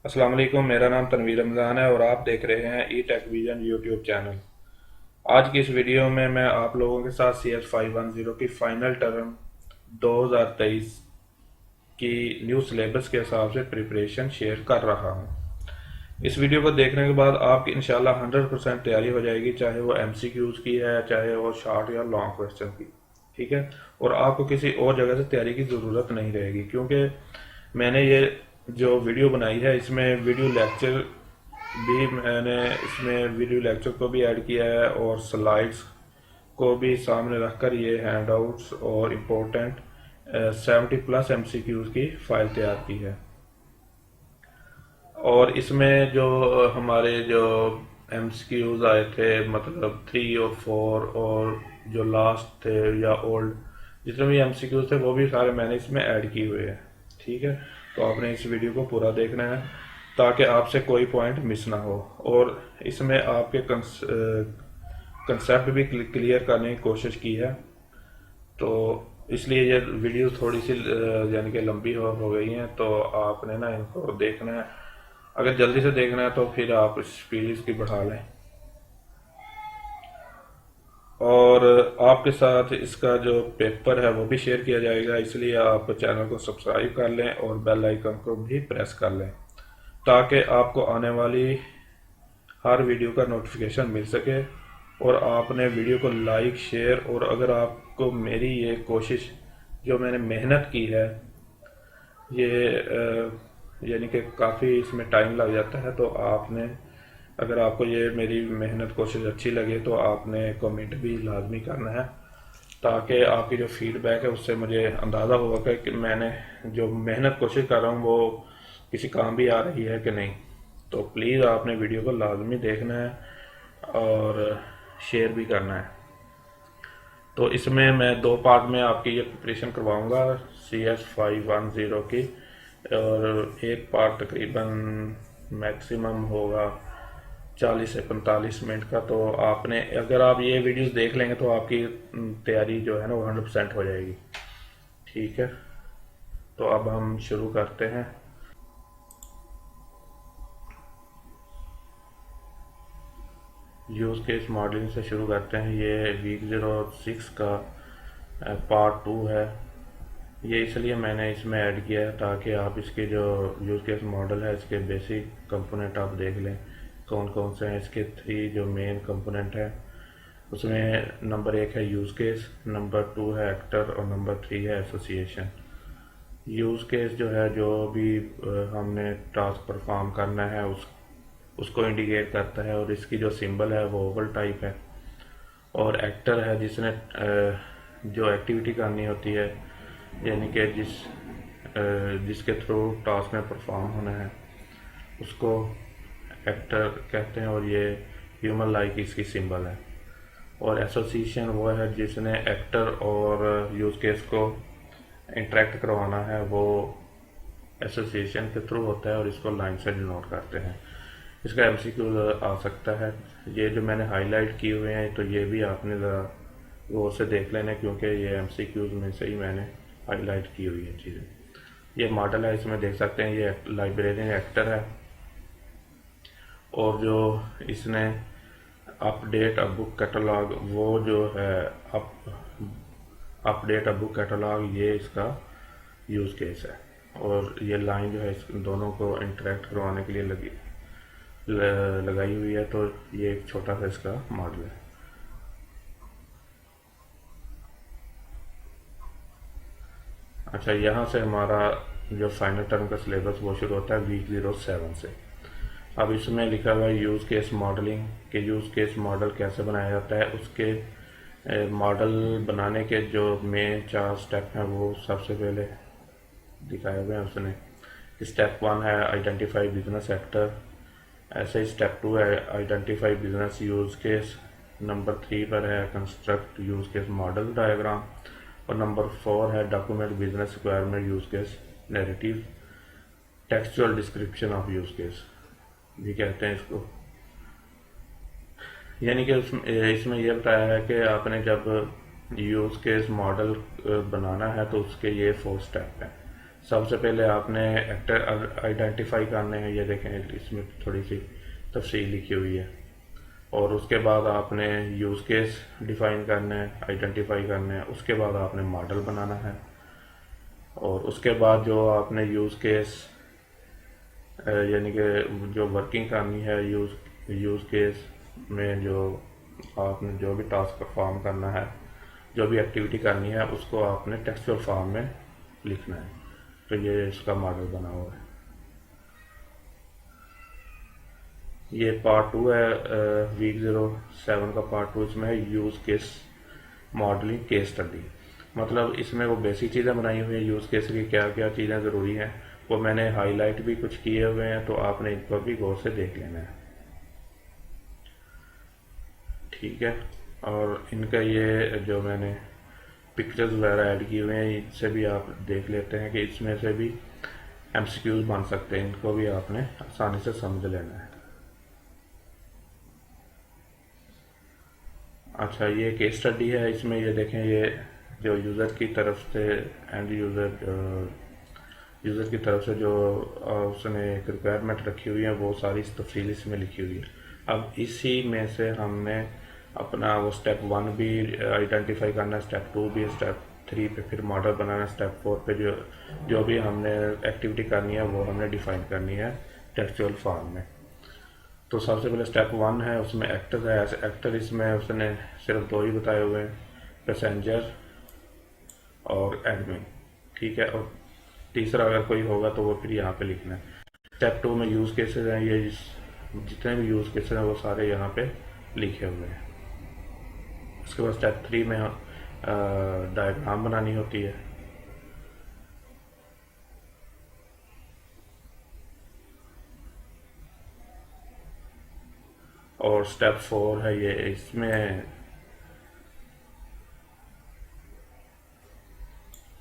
अस्सलाम वालेकुम। मेरा नाम तनवीर रमज़ान है और आप देख रहे हैं ई टेक विजन यूट्यूब चैनल। आज की इस वीडियो में मैं आप लोगों के साथ CS510 की फ़ाइनल टर्म 2023 की न्यू सिलेबस के हिसाब से प्रिपरेशन शेयर कर रहा हूँ। इस वीडियो को देखने के बाद आपकी इंशाल्लाह 100% तैयारी हो जाएगी, चाहे वो MCQs की है, चाहे वो शॉर्ट या लॉन्ग क्वेश्चन की। ठीक है। और आपको किसी और जगह से तैयारी की ज़रूरत नहीं रहेगी, क्योंकि मैंने ये जो वीडियो बनाई है इसमें वीडियो लेक्चर को भी ऐड किया है और स्लाइड्स को भी सामने रखकर ये हैंडआउट्स और इम्पोर्टेंट 70+ MCQs की फाइल तैयार की है। और इसमें जो हमारे जो MCQs आए थे, मतलब 3 और 4, और जो लास्ट थे या ओल्ड जितने भी MCQs थे वो भी सारे मैंने इसमें ऐड किए हुए हैं। ठीक है। तो आपने इस वीडियो को पूरा देखना है ताकि आपसे कोई पॉइंट मिस ना हो, और इसमें आपके कंसेप्ट भी क्लियर करने की कोशिश की है। तो इसलिए ये वीडियो थोड़ी सी यानी कि लंबी हो गई हैं, तो आपने ना इनको देखना है। अगर जल्दी से देखना है तो फिर आप स्पीड इसकी बढ़ा लें, और आपके साथ इसका जो पेपर है वो भी शेयर किया जाएगा। इसलिए आप चैनल को सब्सक्राइब कर लें और बेल आइकन को भी प्रेस कर लें ताकि आपको आने वाली हर वीडियो का नोटिफिकेशन मिल सके। और आपने वीडियो को लाइक, शेयर, और अगर आपको मेरी ये कोशिश जो मैंने मेहनत की है, ये यानी कि काफ़ी इसमें टाइम लग जाता है, तो आपने, अगर आपको ये मेरी मेहनत कोशिश अच्छी लगे तो आपने कमेंट भी लाजमी करना है ताकि आपकी जो फीडबैक है उससे मुझे अंदाज़ा होगा कि मैंने जो मेहनत कोशिश कर रहा हूँ वो किसी काम भी आ रही है कि नहीं। तो प्लीज़ आपने वीडियो को लाजमी देखना है और शेयर भी करना है। तो इसमें मैं 2 पार्ट में आपकी ये प्रिपरेशन करवाऊंगा CS510 की, और एक पार्ट तकरीबन मैक्सिमम होगा 40 से 45 मिनट का। तो आपने, अगर आप ये वीडियोस देख लेंगे तो आपकी तैयारी जो है ना वो 100% हो जाएगी। ठीक है। तो अब हम शुरू करते हैं। यूज़ केस मॉडलिंग से शुरू करते हैं। ये वीक 06 का पार्ट 2 है। ये इसलिए मैंने इसमें ऐड किया है ताकि आप इसके जो यूज़ केस मॉडल है इसके बेसिक कंपोनेंट आप देख लें कौन कौन से हैं। इसके 3 जो मेन कंपोनेंट है उसमें नंबर 1 है यूज़ केस, नंबर 2 है एक्टर, और नंबर 3 है एसोसिएशन। यूज़ केस जो है, जो भी हमने टास्क परफॉर्म करना है उसको इंडिकेट करता है, और इसकी जो सिंबल है वो ओवल टाइप है। और एक्टर है जिसने जो एक्टिविटी करनी होती है, यानी कि जिसके थ्रू टास्क में परफॉर्म होना है उसको एक्टर कहते हैं, और ये ह्यूमन लाइक इसकी सिंबल है। और एसोसिएशन वो है जिसने एक्टर और यूज़ केस को इंटरेक्ट करवाना है, वो एसोसिएशन के थ्रू होता है, और इसको लाइन से डिनोट करते हैं। इसका MCQ आ सकता है। ये जो मैंने हाईलाइट किए हुए हैं तो ये भी आपने ज़रा गौर से देख लेना, क्योंकि ये MCQs में से ही मैंने हाईलाइट की हुई है चीज़ें। ये मॉडल है, इसमें देख सकते हैं ये लाइब्रेरियन एक्टर है, और जो इसने अपडेट अ बुक कैटलॉग, वो जो है अपडेट अ बुक कैटलॉग, ये इसका यूज़ केस है। और ये लाइन जो है इस दोनों को इंटरेक्ट करवाने के लिए लगाई हुई है। तो ये एक छोटा सा इसका मॉडल है। अच्छा, यहाँ से हमारा जो फाइनल टर्म का सिलेबस वो शुरू होता है वीक 07 से। अब इसमें लिखा हुआ है यूज़ केस मॉडलिंग, के यूज़ केस मॉडल कैसे बनाया जाता है। उसके मॉडल बनाने के जो मेन 4 स्टेप हैं वो सबसे पहले दिखाए हुए हैं उसने। स्टेप 1 है आइडेंटिफाई बिजनेस एक्टर, ऐसे ही स्टेप 2 है identify business use case, number 3 पर है construct use case model diagram, और नंबर 4 है document business requirement use case narrative, textual description of use case भी कहते हैं इसको। यानी कि इसमें यह बताया है कि आपने जब यूज़ केस मॉडल बनाना है तो उसके ये 4 स्टेप हैं। सबसे पहले आपने एक्टर आइडेंटिफाई करने हैं, ये देखें इसमें थोड़ी सी तफसील लिखी हुई है। और उसके बाद आपने यूज़ केस डिफ़ाइन करना है, आइडेंटिफाई करना है। उसके बाद आपने मॉडल बनाना है, और उसके बाद जो आपने यूज़ केस यानी कि जो वर्किंग करनी है यूज़ केस में, जो आपने जो भी टास्क परफॉर्म करना है, जो भी एक्टिविटी करनी है, उसको आपने टेक्सचुअल फॉर्म में लिखना है। तो ये इसका मॉडल बना हुआ है। ये पार्ट 2 है, वीक 07 का पार्ट 2। इसमें है use case modelling case study. मतलब इसमें वो बेसिक चीज़ें बनाई हुई हैं, यूज़ केस की क्या क्या चीज़ें ज़रूरी हैं वो मैंने हाईलाइट भी कुछ किए हुए हैं, तो आपने इनको भी गौर से देख लेना है, ठीक है। और इनका ये जो मैंने पिक्चर्स वगैरह ऐड किए हुए हैं, इससे भी आप देख लेते हैं कि इसमें से भी एमसीक्यूज बन सकते हैं, इनको भी आपने आसानी से समझ लेना है। अच्छा, ये केस स्टडी है। इसमें ये देखें, ये जो यूज़र की तरफ से एंड यूज़र की तरफ से जो उसने एक रिक्वायरमेंट रखी हुई है, वो सारी तफसील इसमें लिखी हुई है। अब इसी में से हमने अपना वो स्टेप 1 भी आइडेंटिफाई करना है, स्टेप 2 भी, स्टेप 3 पे फिर मॉडल बनाना, स्टेप 4 पे जो भी हमने एक्टिविटी करनी है वो हमने डिफाइन करनी है टेक्सचुअल फॉर्म में। तो सबसे पहले स्टेप 1 है, उसमें एक्टर है। एक्टर इसमें उसने सिर्फ 2 ही बताए हुए हैं, पैसेंजर और एडमिन, ठीक है। और तीसरा अगर कोई होगा तो वो फिर यहाँ पे लिखना है। स्टेप 2 में यूज़ केसेस हैं, ये जितने भी यूज़ केसेस हैं वो सारे यहाँ पे लिखे हुए हैं। उसके बाद स्टेप 3 में डायग्राम बनानी होती है। और स्टेप 4 है ये, इसमें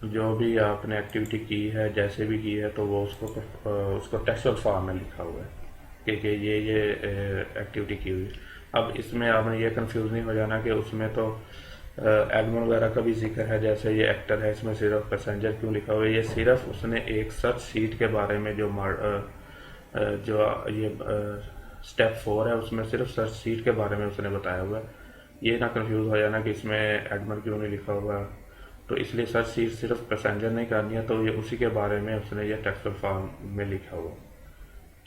जो भी आपने एक्टिविटी की है, जैसे भी की है, तो वो उसको टेक्सचुअल फॉर्म में लिखा हुआ है कि ये एक्टिविटी की हुई। अब इसमें आपने ये कंफ्यूज नहीं हो जाना कि उसमें तो एडमिन वगैरह का भी जिक्र है, जैसे ये एक्टर है, इसमें सिर्फ पैसेंजर क्यों लिखा हुआ है। ये सिर्फ उसने एक सर्च शीट के बारे में जो ये स्टेप 4 है, उसमें सिर्फ सर्च शीट के बारे में उसने बताया हुआ है। ये ना कंफ्यूज हो जाना कि इसमें एडमिन क्यों नहीं लिखा हुआ। तो इसलिए सर्च शीट सिर्फ पैसेंजर नहीं करनी है, तो ये उसी के बारे में उसने ये टेक्सचुअल फॉर्म में लिखा हुआ,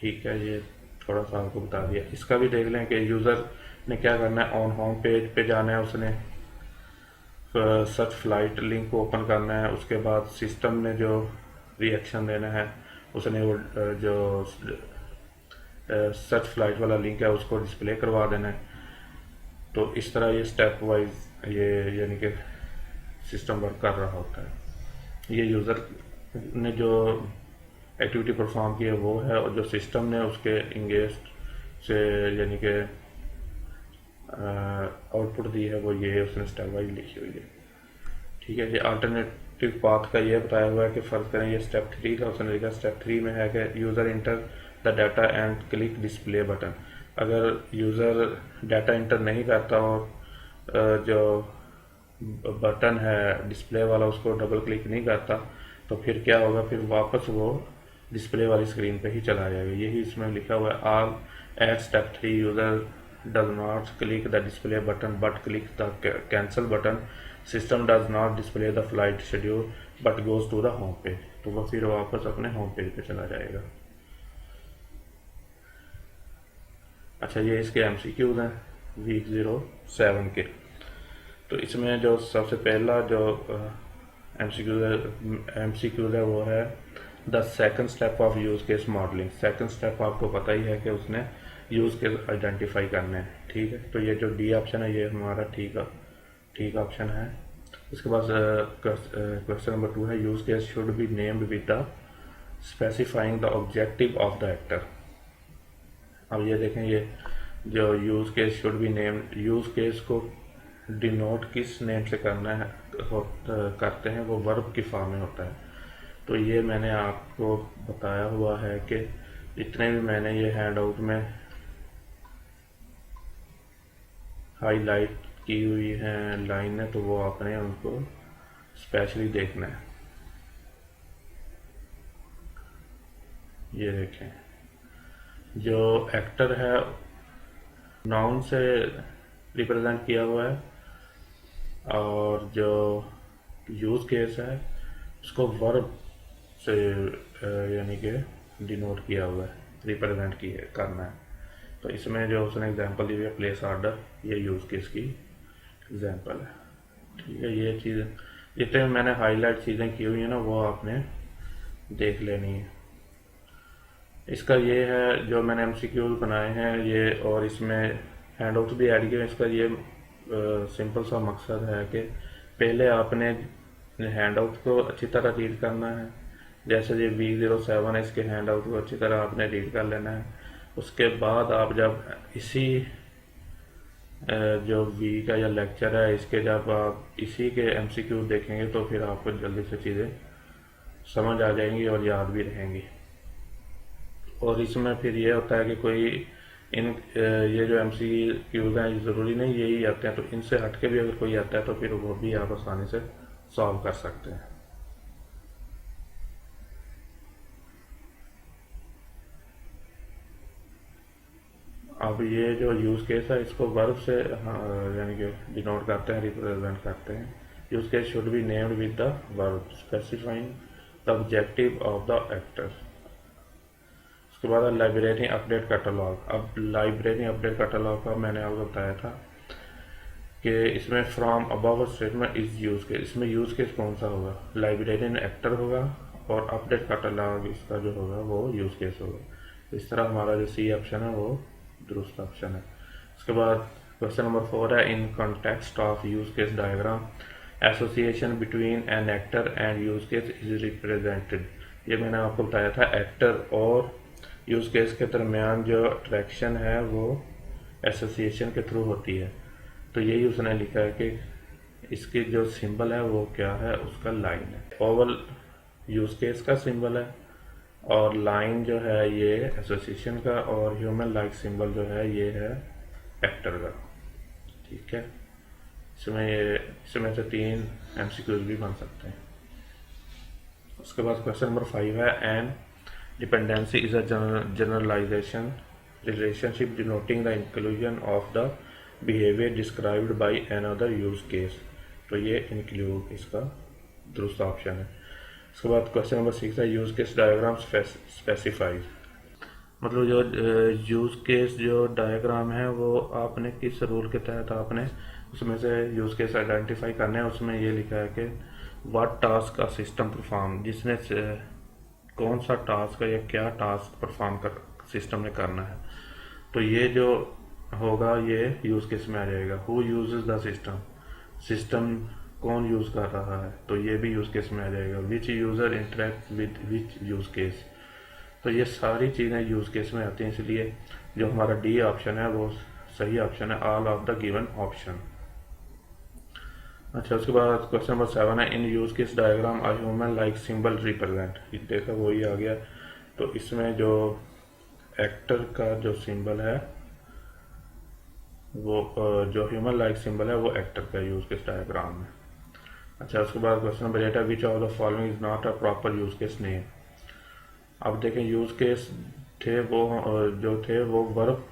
ठीक है। ये थोड़ा सा आपको बता दिया। इसका भी देख लें कि यूज़र ने क्या करना है। ऑन होम पेज पे जाना है, उसने सर्च फ्लाइट लिंक को ओपन करना है। उसके बाद सिस्टम ने जो रिएक्शन देना है, उसने वो जो सर्च फ्लाइट वाला लिंक है उसको डिस्प्ले करवा देना है। तो इस तरह ये स्टेप वाइज ये यानी कि सिस्टम वर्क कर रहा होता है। ये यूज़र ने जो एक्टिविटी परफॉर्म की है वो है, और जो सिस्टम ने उसके इंगेस्ट से यानी कि आउटपुट दी है वो ये उसने स्टेप वाइज लिखी हुई है, ठीक है। ये अल्टरनेटिव पाथ का ये बताया हुआ है कि फ़र्ज करें, ये स्टेप 3 का उसने लिखा। स्टेप 3 में है कि user enter the data and click display button. अगर यूज़र डाटा इंटर नहीं करता और जो बटन है डिस्प्ले वाला उसको डबल क्लिक नहीं करता, तो फिर क्या होगा, फिर वापस वो डिस्प्ले वाली स्क्रीन पे ही चला जाएगा। यही इसमें लिखा हुआ है। All at step 3 user does not click the display button but click the cancel button, system does not display the flight schedule but goes to the home page. तो वो फिर वापस अपने होम पेज पे चला जाएगा। अच्छा, ये इसके एमसीक्यूज हैं वीक 07 के। तो इसमें जो सबसे पहला जो एमसीक्यूज है वो है the second step of use case modelling. Second step आपको पता ही है कि उसने यूज़ केस आइडेंटिफाई करने हैं, ठीक है। तो ये जो डी ऑप्शन है ये हमारा ठीक ऑप्शन है। उसके बाद क्वेश्चन नंबर 2 है use case should be named with the specifying the objective of the actor. अब ये देखें, ये जो use case should be named, use case को डिनोट किस नेम से करना है करते हैं, वो वर्ब की फॉर्म में होता है। तो ये मैंने आपको बताया हुआ है कि जितने भी मैंने ये हैंड आउट में हाईलाइट की हुई हैं लाइनें, तो वो आपने उनको स्पेशली देखना है। ये देखें, जो एक्टर है नाउन से रिप्रेजेंट किया हुआ है, और जो यूज़ केस है उसको वर्ब से यानी कि डिनोट किया हुआ है, रिप्रेजेंट किए करना है। तो इसमें जो उसने एग्जांपल दी हुई है प्लेस ऑर्डर, ये यूज़ केस की एग्जांपल है। ठीक है, ये चीज़ें जितने मैंने हाईलाइट चीज़ें की हुई हैं ना वो आपने देख लेनी है। इसका ये है जो मैंने MCQ बनाए हैं ये, और इसमें हैंडआउट भी ऐड किए। इसका ये सिंपल सा मकसद है कि पहले आपने हैंडआउट को अच्छी तरह रीड करना है, जैसे ये V07 है, इसके हैंडआउट को अच्छी तरह आपने रीड कर लेना है। उसके बाद आप जब इसी जो वीक का या लेक्चर है इसके जब आप इसी के MCQ देखेंगे तो फिर आपको जल्दी से चीज़ें समझ आ जाएंगी और याद भी रहेंगी। और इसमें फिर ये होता है कि कोई ये जो MCQs हैं ज़रूरी नहीं यही आते हैं, तो इनसे हट के भी अगर कोई आता है तो फिर वो भी आप आसानी से सॉल्व कर सकते हैं। अब ये जो यूज़ केस है इसको वर्ब से यानी कि डिनोट करते हैं, रिप्रेजेंट करते हैं। Use case should be named with the verb specifying the objective of the actor. उसके बाद लाइब्रेरी अपडेट कैटलॉग। अब लाइब्रेरी अपडेट कैटलॉग का मैंने आपको बताया था कि इसमें from above statement is use case, इसमें यूज़ केस कौन सा होगा, लाइब्रेरियन एक्टर होगा, और अपडेट कैटलॉग इसका जो होगा वो यूज़ केस होगा। इस तरह हमारा जो C ऑप्शन है वो दुरुस्त ऑप्शन है। उसके बाद क्वेश्चन नंबर 4 है, in context of use case diagram association between an actor and use case is represented. ये मैंने आपको बताया था, एक्टर और यूज़ केस के दरमियान जो अट्रैक्शन है वो एसोसिएशन के थ्रू होती है। तो यही उसने लिखा है कि इसकी जो सिंबल है वो क्या है, उसका लाइन है। ओवल यूज़ केस का सिंबल है, और लाइन जो है ये एसोसिएशन का, और ह्यूमन लाइक सिंबल जो है ये है एक्टर का। ठीक है, इसमें से 3 MCQs भी बन सकते हैं। उसके बाद क्वेश्चन नंबर 5 है, an dependency is a generalisation relationship denoting the inclusion of the behaviour described by another use case. तो ये इंक्लूड इसका दुरुस्त ऑप्शन है। उसके बाद क्वेश्चन नंबर 6 है, यूज केस डायग्राम स्पेसिफाइज। मतलब जो यूज केस जो डायग्राम है वो आपने किस रूल के तहत आपने उसमें से यूज केस आइडेंटिफाई करने हैं। उसमें ये लिखा है कि व्हाट टास्क का सिस्टम परफॉर्म, जिसने कौन सा टास्क है या क्या टास्क परफॉर्म कर सिस्टम ने करना है। तो ये जो होगा ये यूज केस में आ जाएगा। Who uses the system, system कौन यूज कर रहा है, तो ये भी यूज केस में आ जाएगा। Which user interact with which use case, तो ये सारी चीज़ें यूज केस में आती हैं, इसलिए जो हमारा D ऑप्शन है वो सही ऑप्शन है, all of the given option. अच्छा, उसके बाद क्वेश्चन नंबर 7 है, in use case diagram ah human like symbol represent. देखा वही आ गया। तो इसमें जो एक्टर का जो सिंबल है वो जो ह्यूमन लाइक सिंबल है वो एक्टर का यूज केस डायग्राम में। अच्छा, उसके बाद क्वेश्चन नंबर 8 है, which of the following is not a proper use case name. अब देखें यूज केस थे वो जो थे वो वर्ब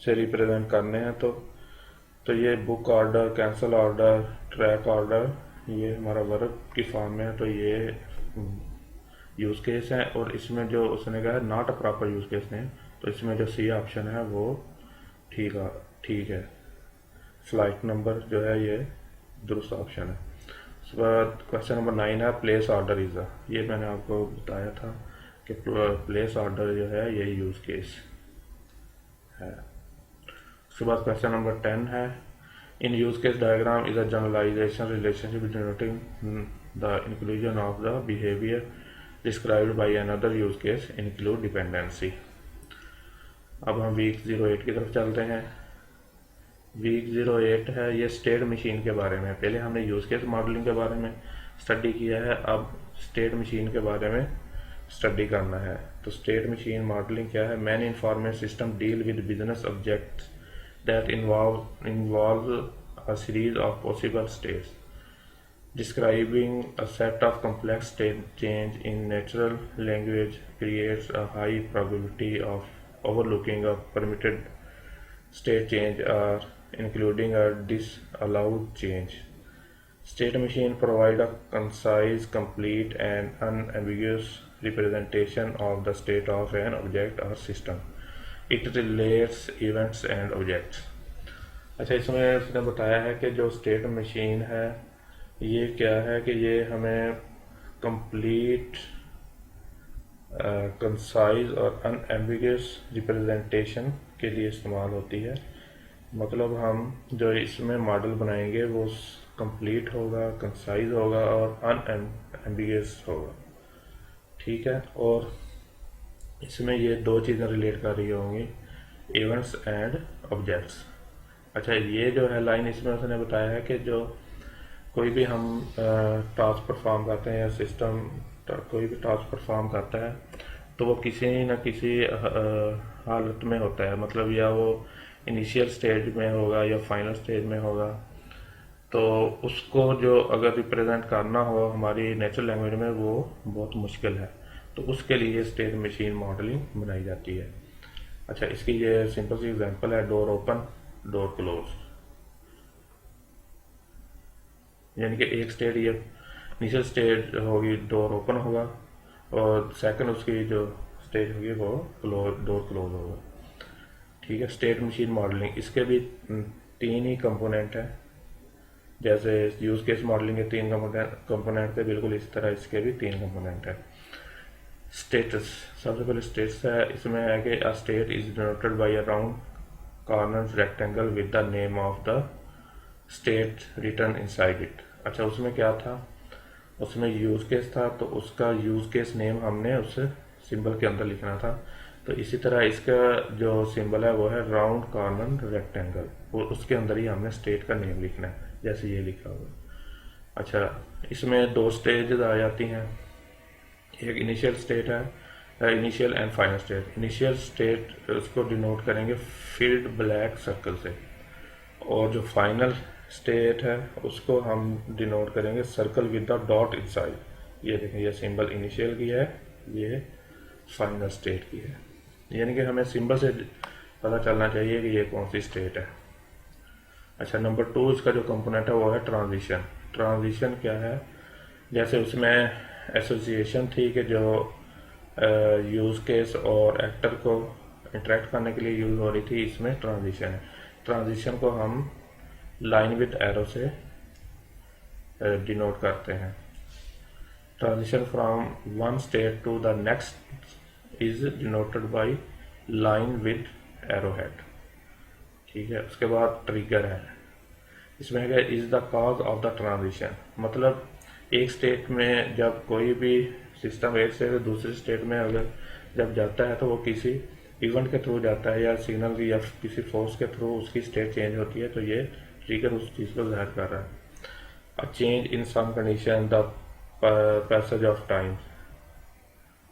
से रिप्रेजेंट करने हैं। तो ये book order, cancel order, track order, ये हमारा वर्ब की फॉर्म में है, तो ये यूज केस है। और इसमें जो उसने कहा है not a proper use case name, तो इसमें जो C ऑप्शन है वो ठीक है। फ्लाइट नंबर जो है ये दुरुस्त ऑप्शन है। उसके बाद क्वेश्चन नंबर 9 है, प्लेस ऑर्डर इज अ। ये मैंने आपको बताया था कि प्लेस ऑर्डर जो है ये यूज केस है। उसके बाद क्वेश्चन नंबर 10 है, in use case diagram is a generalisation relationship denoting the inclusion of the behaviour described by another use case include dependency. अब हम वीक 08 की तरफ चलते हैं। वीक 08 है, ये स्टेट मशीन के बारे में। पहले हमने यूज केस मॉडलिंग के बारे में स्टडी किया है, अब स्टेट मशीन के बारे में स्टडी करना है। तो स्टेट मशीन मॉडलिंग क्या है, man information system deal with business objects that involve a series of possible states। Describing a set of complex state change in natural language creates a high probability of overlooking a permitted state change or including a disallowed change. State machine provide a concise, complete, and unambiguous representation of the state of an object or system. It relates events and objects. अच्छा, इसमें उसने बताया है कि जो state machine है ये क्या है कि ये हमें कंप्लीट, कंसाइज और अनएम्बिगस रिप्रेजेंटेशन के लिए इस्तेमाल होती है। मतलब हम जो इसमें मॉडल बनाएंगे वो कंप्लीट होगा, कंसाइज होगा और अनएम्बिगस होगा। ठीक है, और इसमें ये दो चीज़ें रिलेट कर रही होंगी, इवेंट्स एंड ऑब्जेक्ट्स। अच्छा, ये जो है लाइन इसमें उसने बताया है कि जो कोई भी हम टास्क परफॉर्म करते हैं या सिस्टम कोई भी टास्क परफॉर्म करता है तो वो किसी न किसी हालत में होता है, मतलब या वो इनिशियल स्टेज में होगा या फाइनल स्टेज में होगा। तो उसको जो अगर रिप्रेजेंट करना हो हमारी नेचुरल लैंग्वेज में वो बहुत मुश्किल है, तो उसके लिए स्टेट मशीन मॉडलिंग बनाई जाती है। अच्छा, इसकी ये सिंपल सी एग्जांपल है, डोर ओपन डोर क्लोज। यानी कि एक स्टेट ये इनिशियल स्टेज होगी, डोर ओपन होगा, और सेकंड उसकी जो स्टेज होगी वो डोर क्लोज होगा। ठीक है, स्टेट मशीन मॉडलिंग इसके भी तीन ही कंपोनेंट हैं। जैसे यूज केस मॉडलिंग के तीन कंपोनेंट थे, बिल्कुल इस तरह इसके भी तीन कंपोनेंट है। स्टेटस, सबसे पहले स्टेटस है, इसमें है कि a state is denoted bye a round corner rectangle with the name of the state return inside it. अच्छा, उसमें क्या था, उसमें यूज केस था, तो उसका यूज केस नेम हमने उस सिंबल के अंदर लिखना था। तो इसी तरह इसका जो सिंबल है वो है राउंड कॉर्नर रेक्टेंगल, और उसके अंदर ही हमने स्टेट का नेम लिखना है, जैसे ये लिखा हुआ। अच्छा, इसमें दो स्टेज आ जाती हैं, एक इनिशियल स्टेट है, initial and final state. Initial state उसको डिनोट करेंगे फील्ड ब्लैक सर्कल से, और जो फाइनल स्टेट है उसको हम डिनोट करेंगे circle with the dot inside. ये देखें, ये सिंबल इनिशियल की है, ये फाइनल स्टेट की है। यानी कि हमें सिंबल से पता चलना चाहिए कि ये कौन सी स्टेट है। अच्छा, नंबर 2 इसका जो कंपोनेंट है वो है ट्रांजिशन। ट्रांजिशन क्या है, जैसे उसमें एसोसिएशन थी कि जो यूज केस और एक्टर को इंटरेक्ट करने के लिए यूज हो रही थी, इसमें ट्रांजिशन है। ट्रांजिशन को हम लाइन विद एरो से डिनोट करते हैं। Transition from one state to the next is denoted by line with arrow head. ठीक है, उसके बाद ट्रिगर है, इसमें है is the cause of the transition. मतलब एक स्टेट में जब कोई भी सिस्टम एक से दूसरे स्टेट में अगर जब जाता है तो वो किसी इवेंट के थ्रू जाता है या सिग्नल की या किसी फोर्स के थ्रू उसकी स्टेट चेंज होती है, तो ये ट्रिगर उस चीज़ को ज़ाहिर कर रहा है। A change in some condition, the passage of time.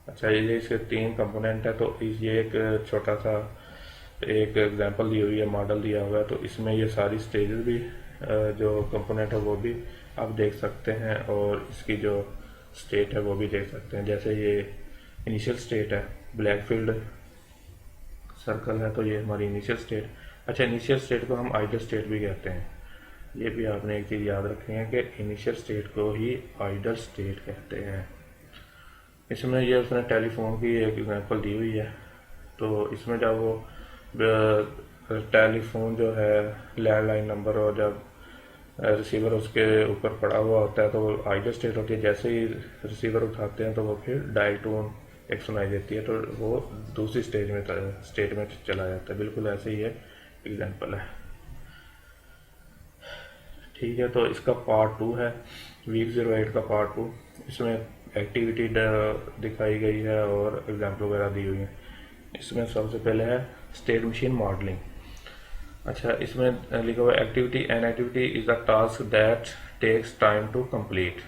अच्छा, ये इसके तीन कंपोनेंट है, तो ये एक छोटा सा एक एग्जांपल दी हुई है, मॉडल दिया हुआ है, तो इसमें ये सारी स्टेजेस भी जो कंपोनेंट है वो भी आप देख सकते हैं, और इसकी जो स्टेट है वो भी देख सकते हैं। जैसे ये इनिशियल स्टेट है, ब्लैक फील्ड सर्कल है, तो ये हमारी इनिशियल स्टेट। अच्छा, इनिशियल स्टेट को हम आइडल स्टेट भी कहते हैं। ये भी आपने एक चीज़ याद रखनी है कि इनिशियल स्टेट को ही आइडल स्टेट कहते हैं। इसमें ये उसने टेलीफोन की एक एग्जांपल दी हुई है, तो इसमें जब वो टेलीफोन जो है लैंडलाइन नंबर, और जब रिसीवर उसके ऊपर पड़ा हुआ होता है तो वो आइडल स्टेट होती है। जैसे ही रिसीवर उठाते हैं तो वो फिर डायल टोन एक सुनाई देती है, तो वो दूसरी स्टेट में चला जाता है। बिल्कुल ऐसे ही है, एग्जांपल है। ठीक है, तो इसका पार्ट 2 है, वीक 08 का पार्ट 2। इसमें एक्टिविटी दिखाई गई है और एग्जाम्पल वगैरह दी हुई है। इसमें सबसे पहले है स्टेट मशीन मॉडलिंग। अच्छा, इसमें लिखा हुआ activity, an activity is a task that takes time to complete.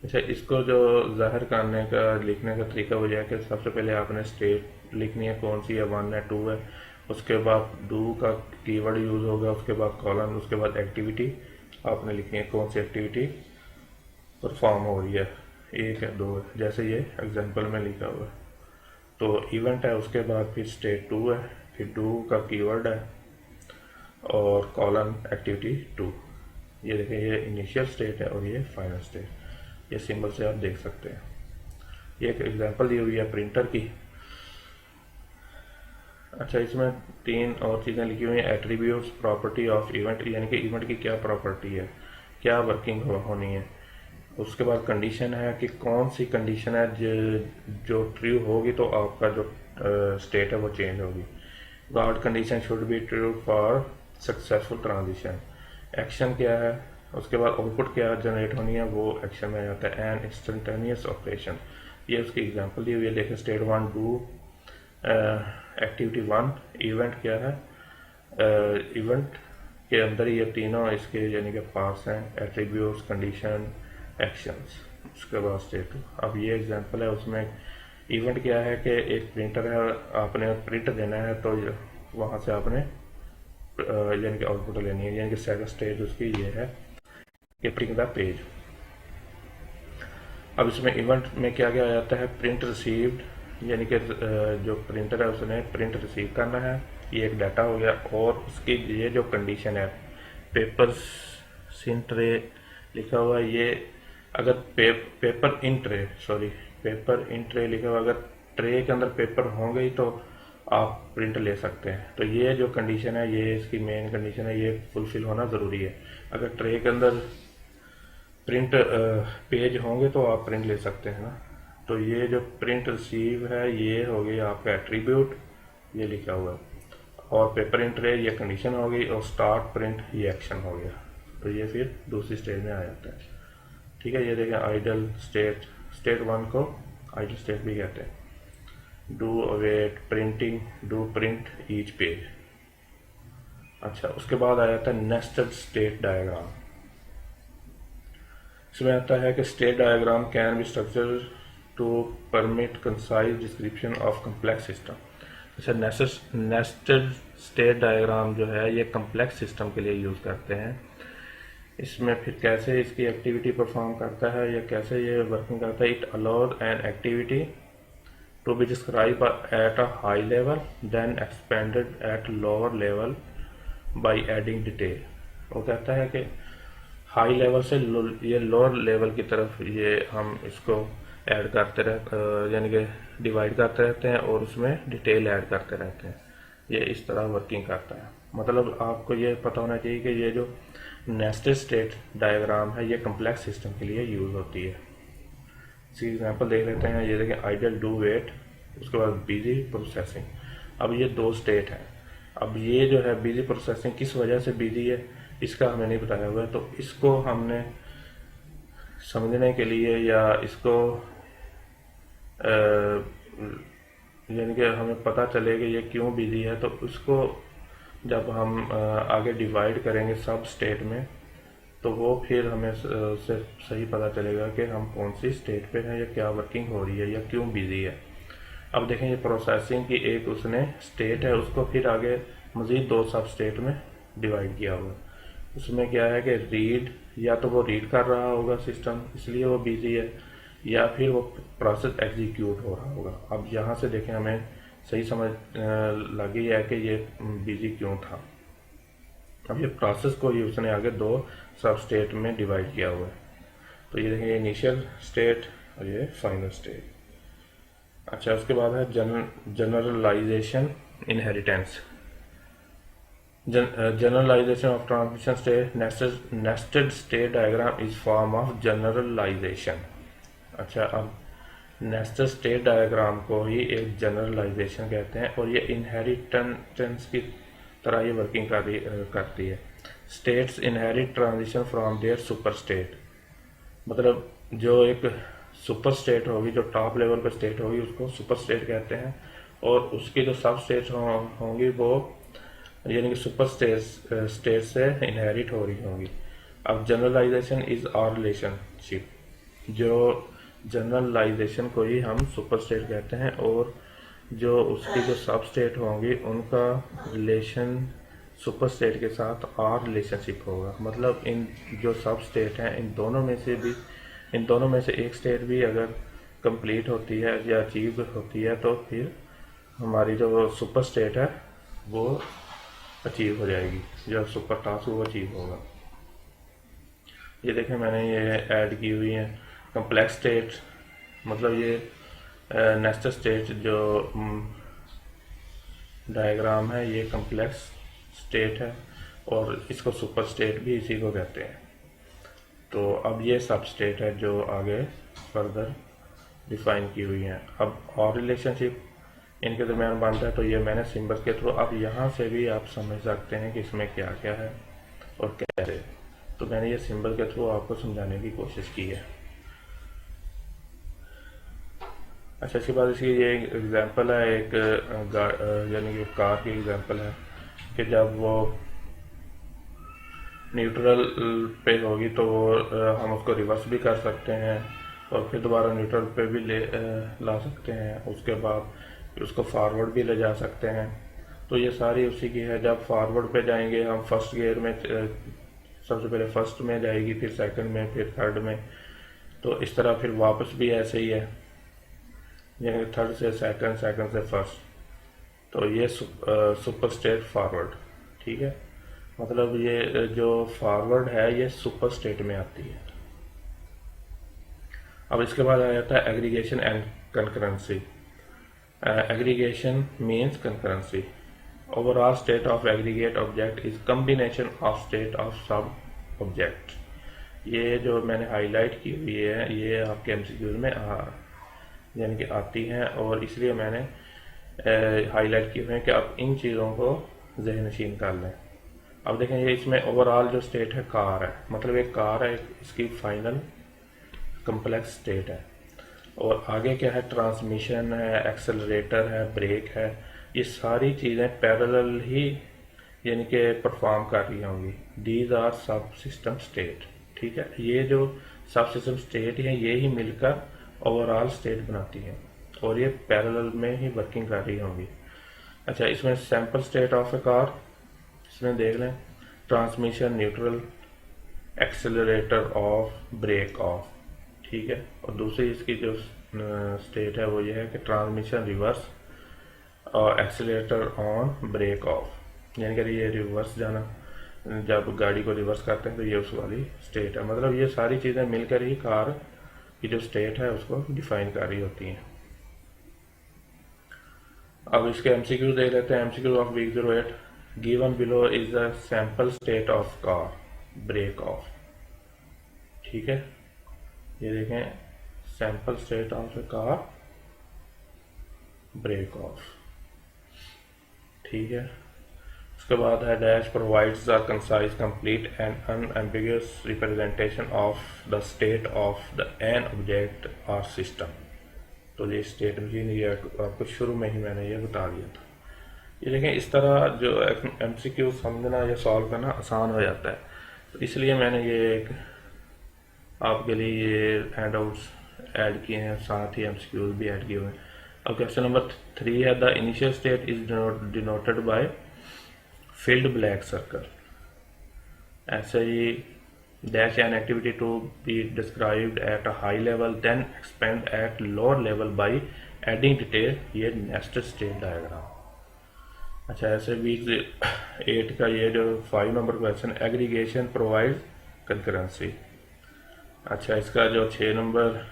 अच्छा, इसको जो जाहिर करने का लिखने का तरीका वो है कि सबसे पहले आपने स्टेट लिखनी है, कौन सी है, 1 है 2 है। उसके बाद डू का कीवर्ड यूज होगा, उसके बाद कॉलन, उसके बाद एक्टिविटी, आपने लिखी है कौन सी एक्टिविटी परफॉर्म हो रही है, एक है दो है, जैसे ये एग्जांपल में लिखा हुआ है। तो इवेंट है, उसके बाद फिर स्टेट 2 है, फिर डू का कीवर्ड है और कॉलन एक्टिविटी 2। ये देखें, ये इनिशियल स्टेट है और ये फाइनल स्टेट, ये सिंबल से आप देख सकते हैं। ये एक एग्जांपल दी हुई है प्रिंटर की। अच्छा, इसमें 3 और चीज़ें लिखी हुई हैं, एट्रीब्यूट्स, प्रॉपर्टी ऑफ इवेंट, यानी कि इवेंट की क्या प्रॉपर्टी है, क्या वर्किंग होनी है। उसके बाद कंडीशन है कि कौन सी कंडीशन है जो ट्रू होगी तो आपका जो स्टेट है वो चेंज होगी। Guard condition should be true for successful transition. Action क्या है, उसके बाद आउटपुट क्या जनरेट होनी है, वो एक्शन में आता है। एन इंस्टेंटेनियस ऑपरेशन, ये उसकी एग्जांपल दी हुई है। देखें, स्टेट 1 डू एक्टिविटी 1, इवेंट क्या है, इवेंट के अंदर ये तीनों इसके यानी कि पार्ट्स हैं, एट्रीब्यूट्स, कंडीशन, एक्शंस। उसके बाद स्टेट 2। अब ये एग्जांपल है, उसमें इवेंट क्या है कि एक प्रिंटर है, आपने प्रिंट देना है तो वहाँ से आपने यानी कि आउटपुट लेनी है, यानी कि सेकंड स्टेज उसकी ये है कि प्रिंट द पेज। अब इसमें इवेंट में क्या क्या आ जाता है, प्रिंट रिसीव्ड, यानी कि जो प्रिंटर है उसने प्रिंट रिसीव करना है, ये एक डाटा हो गया। और उसकी ये जो कंडीशन है, पेपर इन ट्रे लिखा हुआ है, ये अगर पेपर इन ट्रे लिखा हुआ, अगर ट्रे के अंदर पेपर होंगे ही तो आप प्रिंट ले सकते हैं। तो ये जो कंडीशन है, ये इसकी मेन कंडीशन है, ये फुलफिल होना ज़रूरी है। अगर ट्रे के अंदर प्रिंट पेज होंगे तो आप प्रिंट ले सकते हैं ना। तो ये जो प्रिंट रिसीव है ये हो गया आपका एट्रीब्यूट, ये लिखा हुआ है। और पेपर इन ट्रे ये कंडीशन हो गई, और स्टार्ट प्रिंट ये एक्शन हो गया। तो ये फिर दूसरी स्टेज में आ जाता है। ठीक है, ये देखें आइडल स्टेट, स्टेट 1 को आइडल स्टेट भी कहते हैं। Do await printing, do print each page. अच्छा, उसके बाद आ जाता है नेस्टेड स्टेट डायग्राम। इसमें आता है कि state diagram can be structure to permit concise description of complex system. अच्छा, नेस्टेड स्टेट डायग्राम जो है ये कम्प्लेक्स सिस्टम के लिए यूज़ करते हैं। इसमें फिर कैसे इसकी एक्टिविटी परफॉर्म करता है या कैसे ये वर्किंग करता है। It allows an activity to be described at a high level then expanded at lower level by adding detail। वो कहता है कि हाई लेवल से ये लोअर लेवल की तरफ ये हम इसको ऐड करते रह यानी कि डिवाइड करते रहते हैं और उसमें डिटेल ऐड करते रहते हैं। ये इस तरह वर्किंग करता है। मतलब आपको ये पता होना चाहिए कि ये जो नेस्टेड स्टेट डायग्राम है ये कम्प्लेक्स सिस्टम के लिए यूज़ होती है। इसकी एग्जांपल देख लेते हैं। ये देखें आइडल, डू वेट, उसके बाद बिजी प्रोसेसिंग। अब ये 2 स्टेट हैं। अब ये जो है बिजी प्रोसेसिंग किस वजह से बिजी है इसका हमें नहीं बताया हुआ है, तो इसको हमने समझने के लिए या इसको यानी कि हमें पता चले कि ये क्यों बिजी है, तो उसको जब हम आगे डिवाइड करेंगे सब स्टेट में तो वो फिर हमें उससे सही पता चलेगा कि हम कौन सी स्टेट पे हैं या क्या वर्किंग हो रही है या क्यों बिजी है। अब देखें, ये प्रोसेसिंग की एक उसने स्टेट है, उसको फिर आगे मज़ीद 2 सब स्टेट में डिवाइड किया हुआ। उसमें क्या है कि रीड, या तो वो रीड कर रहा होगा सिस्टम इसलिए वो बिजी है, या फिर वो प्रोसेस एग्जीक्यूट हो रहा होगा। अब यहाँ से देखें हमें सही समझ लगी है कि ये बिजी क्यों था। अब ये प्रोसेस को ही उसने आगे 2 सब स्टेट में डिवाइड किया हुआ है। तो ये देखें, इनिशियल स्टेट और ये फाइनल स्टेट। अच्छा, उसके बाद है generalisation inheritance. Generalisation of transition state. Nested state diagram is form of generalisation. अच्छा, अब नेस्टेड स्टेट डायग्राम को ही एक जनरलाइजेशन कहते हैं और ये इनहेरिटेंस की तरह ये वर्किंग करती है। States inherit transition from their super state. मतलब जो एक सुपर स्टेट होगी, जो टॉप लेवल पर स्टेट होगी उसको सुपर स्टेट कहते हैं, और उसकी जो सब स्टेट होंगी वो यानी कि सुपर स्टेट से इनहेरिट हो रही होंगी। अब जनरलाइजेशन इज आर रिलेशनशिप। जो जनरलाइजेशन को ही हम सुपर स्टेट कहते हैं और जो उसकी जो सब स्टेट होंगी उनका रिलेशन सुपर स्टेट के साथ और रिलेशनशिप होगा। मतलब इन जो सब स्टेट हैं इन दोनों में से एक स्टेट भी अगर कंप्लीट होती है या अचीव होती है तो फिर हमारी जो सुपर स्टेट है वो अचीव हो जाएगी, जो सुपर टास्क वो अचीव होगा। ये देखें मैंने ये ऐड की हुई है कम्प्लेक्स स्टेट, मतलब ये नेस्टेड स्टेट जो डायग्राम है ये कम्प्लेक्स स्टेट है और इसको सुपर स्टेट भी इसी को कहते हैं। तो अब ये सब स्टेट है जो आगे फर्दर डिफाइन की हुई हैं। अब और रिलेशनशिप इनके दरमियान बनता है तो ये मैंने सिंबल्स के थ्रू, अब यहाँ से भी आप समझ सकते हैं कि इसमें क्या क्या है और कैसे। तो मैंने ये सिंबल के थ्रू आपको समझाने की कोशिश की है। अच्छा, इसके बाद इसकी ये एग्जांपल है एक यानी कि कार की एग्जांपल है कि जब वो न्यूट्रल पे होगी तो हम उसको रिवर्स भी कर सकते हैं और फिर दोबारा न्यूट्रल पे भी ला सकते हैं, उसके बाद उसको फॉरवर्ड भी ले जा सकते हैं। तो ये सारी उसी की है। जब फॉरवर्ड पे जाएंगे हम फर्स्ट गियर में, सबसे पहले फर्स्ट में जाएगी, फिर सेकंड में, फिर थर्ड में, तो इस तरह फिर वापस भी ऐसे ही है, यानी थर्ड से सेकंड, सेकंड से फर्स्ट। तो ये सुपर स्टेट फॉरवर्ड, ठीक है। मतलब ये जो फॉरवर्ड है ये सुपर स्टेट में आती है। अब इसके बाद आ जाता है aggregation and concurrency. Aggregation means concurrency. Overall state of aggregate object is combination of state of सब ऑब्जेक्ट। ये जो मैंने हाईलाइट की हुई है ये आपके एमसीक्यूज में यानी कि आती हैं और इसलिए मैंने हाईलाइट किए हुए हैं कि आप इन चीज़ों को ज़हन नशीन कर लें। अब देखें ये इसमें ओवरऑल जो स्टेट है कार है, मतलब एक कार है, इसकी फाइनल कम्प्लेक्स स्टेट है। और आगे क्या है, ट्रांसमिशन है, एक्सेलरेटर है, ब्रेक है, ये सारी चीज़ें पैरेलल ही यानी कि परफॉर्म कर रही होंगी। दीज आर सब सिस्टम स्टेट, ठीक है। ये जो सब सिस्टम स्टेट है ये ही मिलकर ओवरऑल स्टेट बनाती है और ये पैरेलल में ही वर्किंग कर रही होंगी। अच्छा, इसमें sample state of a car, इसमें देख लें, transmission neutral, accelerator off, brake off, ठीक है। और दूसरी इसकी जो स्टेट है वो ये है कि ट्रांसमिशन रिवर्स और एक्सेलरेटर ऑन, ब्रेक ऑफ, यानी कि ये रिवर्स जाना, जब गाड़ी को रिवर्स करते हैं तो ये उस वाली स्टेट है। मतलब ये सारी चीज़ें मिलकर ही कार की जो स्टेट है उसको डिफाइन कर रही होती हैं। अब इसके एमसीक्यू देख लेते हैं। MCQ of week 08, given below is the sample state of car, brake off, ठीक है। ये देखें, sample state of a car, brake off, ठीक है। उसके बाद है dash provides the concise, complete and unambiguous representation of the state of the an object और सिस्टम। तो ये स्टेट मशीन ये आपको शुरू में ही मैंने ये बता दिया था। ये देखें, इस तरह जो एमसीक्यू समझना या सॉल्व करना आसान हो जाता है, तो इसलिए मैंने ये एक आपके लिए ये हैंडआउट्स ऐड किए हैं, साथ ही एमसीक्यूज भी ऐड किए हुए हैं। अब क्वेश्चन नंबर 3 है, the initial state is denoted bye filled black circle। ऐसे ही dash an activity to be described at a high level then expand at lower level by adding detail, ये nested state diagram। अच्छा, ऐसे week 8 का ये जो 5 number question, aggregation provide concurrency. अच्छा, इसका जो 6 नंबर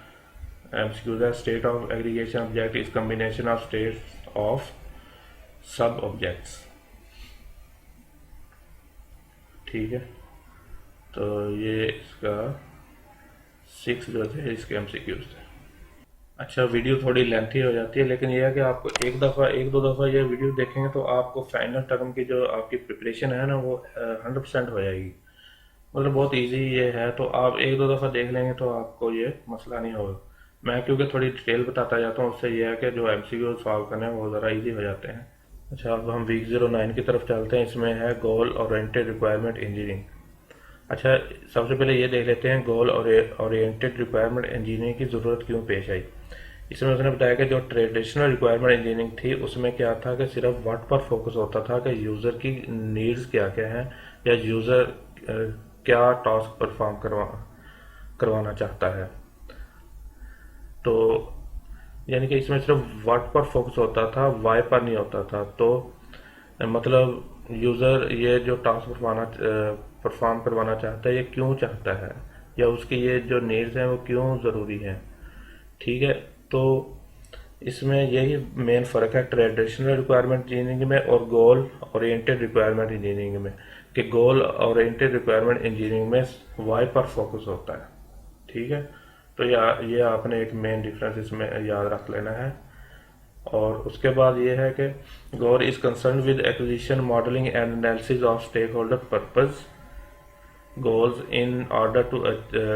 एमसीक्यू है, state of aggregation object is combination of states of सब ऑब्जेक्ट्स, ठीक है। तो ये इसका 6 जो थे इसके एमसीक्यूज थे। अच्छा, वीडियो थोड़ी लेंथी हो जाती है, लेकिन यह है कि आपको एक दो दफ़ा ये वीडियो देखेंगे तो आपको फाइनल टर्म की जो आपकी प्रिपरेशन है ना वो 100% हो जाएगी। मतलब बहुत इजी ये है, तो आप एक दो दफ़ा देख लेंगे तो आपको ये मसला नहीं होगा। मैं क्योंकि थोड़ी डिटेल बताता जाता हूँ, उससे यह है कि जो एमसीक्यू सॉल्व करने हैं वो ज़रा ईजी हो जाते हैं। अच्छा, अब हम वीक 09 की तरफ चलते हैं। इसमें है गोल ओरिएंटेड रिक्वायरमेंट इंजीनियरिंग। अच्छा, सबसे पहले ये देख लेते हैं गोल ओरिएंटेड रिक्वायरमेंट इंजीनियरिंग की ज़रूरत क्यों पेश आई। इसमें उसने बताया कि जो ट्रेडिशनल रिक्वायरमेंट इंजीनियरिंग थी उसमें क्या था कि सिर्फ व्हाट पर फोकस होता था कि यूज़र की नीड्स क्या क्या हैं, या यूज़र क्या टास्क परफॉर्म करवाना चाहता है। तो यानी कि इसमें सिर्फ व्हाट पर फोकस होता था, वाई पर नहीं होता था। तो मतलब यूज़र ये जो टास्क परफॉर्म करवाना चाहता है ये क्यों चाहता है, या उसकी ये जो नीड्स हैं वो क्यों ज़रूरी हैं। ठीक है, तो इसमें यही मेन फ़र्क है ट्रेडिशनल रिक्वायरमेंट इंजीनियरिंग में और गोल ओरिएंटेड रिक्वायरमेंट इंजीनियरिंग में, कि गोल ओरिएंटेड रिक्वायरमेंट इंजीनियरिंग में वाई पर फोकस होता है। ठीक है, तो ये आपने एक मेन डिफरेंस इसमें याद रख लेना है। और उसके बाद ये है कि goal is concern with acquisition modelling and analysis of stakeholder purpose goals in order to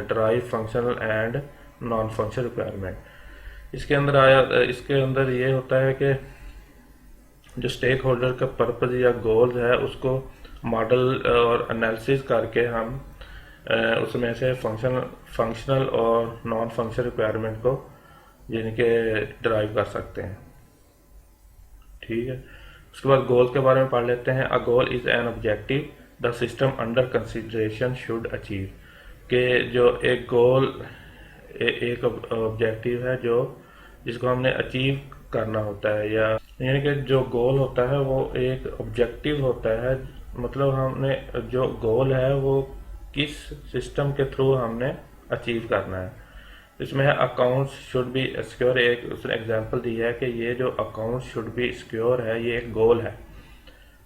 derive functional and non functional requirement. इसके अंदर ये होता है कि जो स्टेक होल्डर का पर्पज या गोल है उसको मॉडल और एनालिसिस करके हम उसमें से फंक्शनल और नॉन फंक्शनल रिक्वायरमेंट को यानी कि ड्राइव कर सकते हैं। ठीक है, उसके बाद गोल के बारे में पढ़ लेते हैं। A goal is an objective the system under consideration should achieve, के जो एक गोल एक ऑब्जेक्टिव है जो जिसको हमने अचीव करना होता है, या यानी कि जो गोल होता है वो एक ऑब्जेक्टिव होता है। मतलब हमने जो गोल है वो किस सिस्टम के थ्रू हमने अचीव करना है। इसमें है अकाउंट्स शुड बी सिक्योर, एक उसने एग्जांपल दी है कि ये जो अकाउंट शुड बी सिक्योर है ये एक गोल है।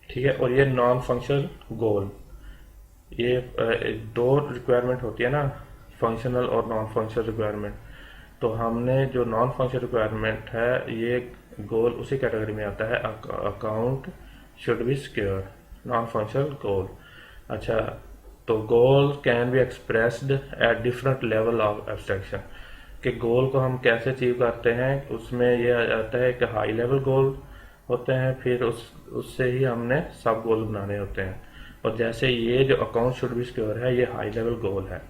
ठीक है, और ये नॉन फंक्शनल गोल, ये दो रिक्वायरमेंट होती है ना, फंक्शनल और नॉन फंक्शनल रिक्वायरमेंट। तो हमने जो नॉन फंक्शनल रिक्वायरमेंट है ये गोल उसी कैटेगरी में आता है, account should be secure, non functional goal. अच्छा, तो goal can be expressed at different level of abstraction, कि गोल को हम कैसे अचीव करते हैं। उसमें ये आ जाता है कि हाई लेवल गोल होते हैं, फिर उससे ही हमने सब गोल बनाने होते हैं। और जैसे ये जो अकाउंट शुड बी सिक्योर है ये हाई लेवल गोल है।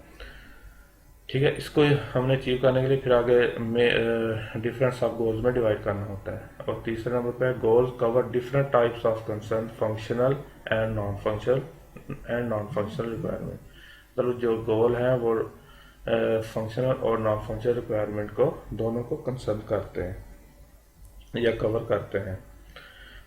ठीक है, इसको हमने अचीव करने के लिए फिर आगे में डिफरेंट सब गोल्स में डिवाइड करना होता है। और तीसरे नंबर पे goals cover different types of concern, functional and non functional requirement. मतलब जो गोल है वो फंक्शनल और नॉन फंक्शनल रिक्वायरमेंट को दोनों को कंसर्न करते हैं या कवर करते हैं।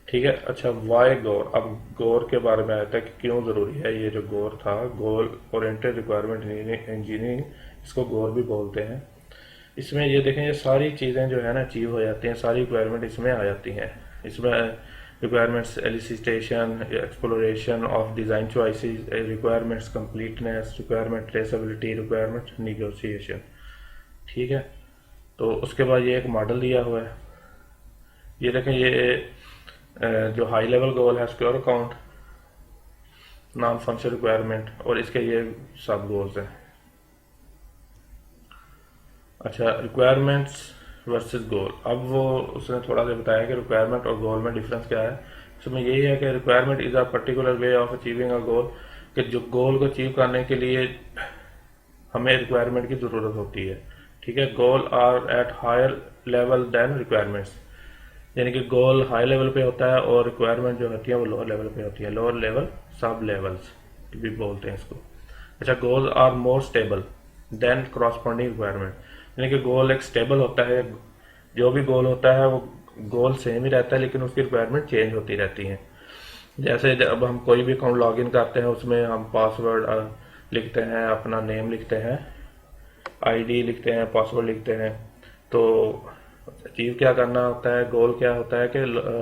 ठीक है, अच्छा वाई गोल। अब गोल के बारे में आता है कि क्यों ज़रूरी है ये जो गोल था, गोल ओरिएंटेड रिक्वायरमेंट इंजीनियरिंग, इसको गोल भी बोलते हैं। इसमें ये देखें ये सारी चीज़ें जो है ना अचीव हो जाती हैं, सारी रिक्वायरमेंट इसमें आ जाती हैं। इसमें requirements elicitation, exploration of design choices, requirements completeness, requirement traceability, requirement negotiation. ठीक है, तो उसके बाद ये एक मॉडल दिया हुआ है। ये देखें ये जो हाई लेवल गोल है secure account, non functional requirement, और इसके ये सब गोल्स हैं। अच्छा, रिक्वायरमेंट्स वर्सेस गोल। अब वो उसने थोड़ा सा बताया कि रिक्वायरमेंट और गोल में डिफरेंस क्या है। इसमें यही है कि requirement is a particular way of achieving a goal, कि जो गोल को अचीव करने के लिए हमें रिक्वायरमेंट की ज़रूरत होती है। ठीक है, goal are at higher level than requirements, यानी कि गोल हाई लेवल पे होता है और रिक्वायरमेंट जो होती है वो लोअर लेवल पे होती है। लोअर लेवल सब लेवल्स भी बोलते हैं इसको। अच्छा, goal are more stable than corresponding requirement, यानी कि गोल एक स्टेबल होता है। जो भी गोल होता है वो गोल सेम ही रहता है लेकिन उसकी रिक्वायरमेंट चेंज होती रहती है। जैसे जब हम कोई भी अकाउंट लॉग इन करते हैं उसमें हम पासवर्ड लिखते हैं, अपना नेम लिखते हैं, आईडी लिखते हैं, पासवर्ड लिखते हैं। तो अचीव क्या करना होता है, गोल क्या होता है कि